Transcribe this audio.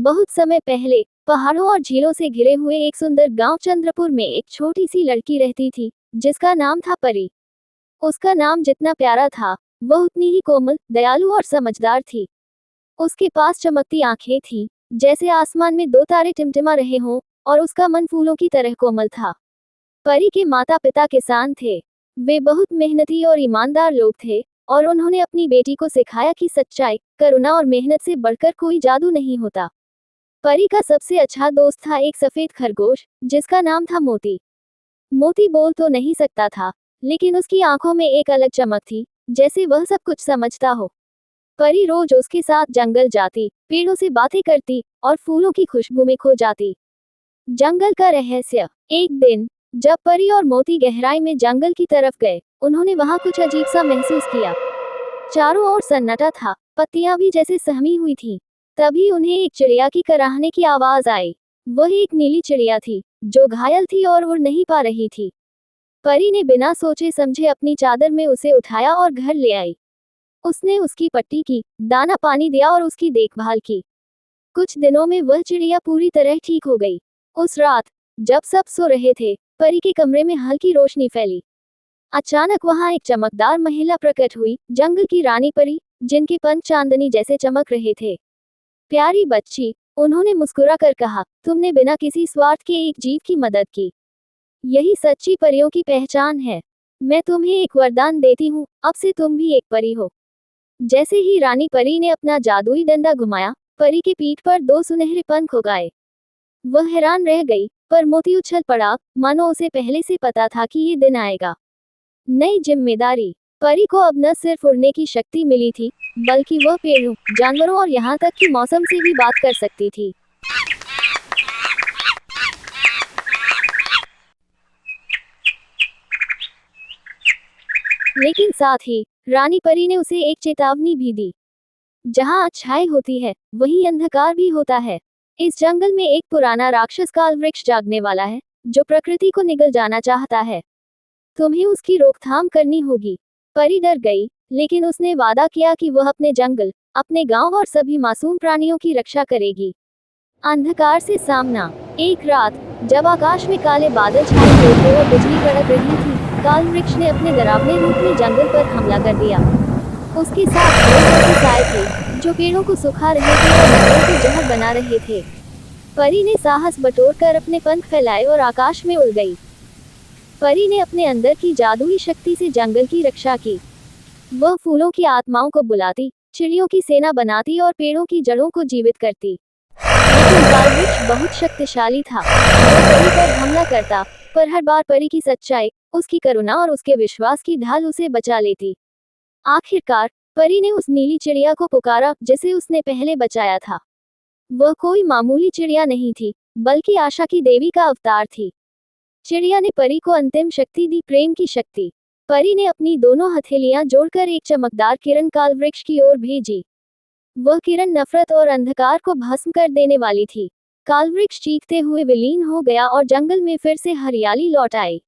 बहुत समय पहले पहाड़ों और झीलों से घिरे हुए एक सुंदर गांव चंद्रपुर में एक छोटी सी लड़की रहती थी, जिसका नाम था परी। उसका नाम जितना प्यारा था, वह उतनी ही कोमल, दयालु और समझदार थी। उसके पास चमकती आंखें थीं, जैसे आसमान में दो तारे टिमटिमा रहे हों, और उसका मन फूलों की तरह कोमल था। परी के माता पिता किसान थे। वे बहुत मेहनती और ईमानदार लोग थे, और उन्होंने अपनी बेटी को सिखाया कि सच्चाई, करुणा और मेहनत से बढ़कर कोई जादू नहीं होता। परी का सबसे अच्छा दोस्त था एक सफेद खरगोश, जिसका नाम था मोती। मोती बोल तो नहीं सकता था, लेकिन उसकी आंखों में एक अलग चमक थी, जैसे वह सब कुछ समझता हो। परी रोज उसके साथ जंगल जाती, पेड़ों से बातें करती और फूलों की खुशबू में खो जाती। जंगल का रहस्य। एक दिन जब परी और मोती गहराई में जंगल की तरफ गए, उन्होंने वहां कुछ अजीब सा महसूस किया। चारों ओर सन्नाटा था, पत्तियां भी जैसे सहमी हुई थीं। तभी उन्हें एक चिड़िया की कराहने की आवाज आई। वह एक नीली चिड़िया थी, जो घायल थी और उड़ नहीं पा रही थी। परी ने बिना सोचे समझे अपनी चादर में उसे उठाया और घर ले आई। उसने उसकी पट्टी की, दाना पानी दिया और उसकी देखभाल की। कुछ दिनों में वह चिड़िया पूरी तरह ठीक हो गई। उस रात जब सब सो रहे थे, परी के कमरे में हल्की रोशनी फैली। अचानक वहां एक चमकदार महिला प्रकट हुई, जंगल की रानी परी, जिनके पंख चांदनी जैसे चमक रहे थे। प्यारी बच्ची, उन्होंने मुस्कुराकर कहा, तुमने बिना किसी स्वार्थ के एक जीव की मदद की। यही सच्ची परियों की पहचान है। मैं तुम्हें एक वरदान देती हूँ, अब से तुम भी एक परी हो। जैसे ही रानी परी ने अपना जादुई डंडा घुमाया, परी की पीठ पर दो सुनहरे पंख उगाए। वह हैरान रह गई, पर मोती उछल पड़ा, मानो उसे पहले से पता था कि ये दिन आएगा। नई जिम्मेदारी। परी को अब न सिर्फ उड़ने की शक्ति मिली थी, बल्कि वह पेड़ों, जानवरों और यहाँ तक कि मौसम से भी बात कर सकती थी। लेकिन साथ ही रानी परी ने उसे एक चेतावनी भी दी। जहाँ अच्छाई होती है, वहीं अंधकार भी होता है। इस जंगल में एक पुराना राक्षस काल वृक्ष जागने वाला है, जो प्रकृति को निगल जाना चाहता है। तुम्हें उसकी रोकथाम करनी होगी। परी डर गई, लेकिन उसने वादा किया कि वह अपने जंगल, अपने गांव और सभी मासूम प्राणियों की रक्षा करेगी। अंधकार से सामना। एक रात जब आकाश में काले बादल छाए हुए थे और बिजली कड़क रही थी, काल वृक्ष ने अपने डरावने रूप में जंगल पर हमला कर दिया। उसके साथ बहुत साए थे, जो पेड़ों को सुखा रहे थे और जंगल को जहर बना रहे थे। परी ने साहस बटोरकर अपने पंख फैलाए और आकाश में उड़ गई। परी ने अपने अंदर की जादुई शक्ति से जंगल की रक्षा की। वह फूलों की आत्माओं को बुलाती, चिड़ियों की सेना बनाती और पेड़ों की जड़ों को जीवित करती। लेकिन काल वृक्ष बहुत शक्तिशाली था। वह परी पर हमला करता, पर हर बार परी की सच्चाई, उसकी करुणा और उसके विश्वास की ढाल उसे बचा लेती। आखिरकार परी ने उस नीली चिड़िया को पुकारा, जिसे उसने पहले बचाया था। वह कोई मामूली चिड़िया नहीं थी, बल्कि आशा की देवी का अवतार थी। चिड़िया ने परी को अंतिम शक्ति दी, प्रेम की शक्ति। परी ने अपनी दोनों हथेलियां जोड़कर एक चमकदार किरण काल वृक्ष की ओर भेजी। वह किरण नफरत और अंधकार को भस्म कर देने वाली थी। काल वृक्ष चीखते हुए विलीन हो गया और जंगल में फिर से हरियाली लौट आई।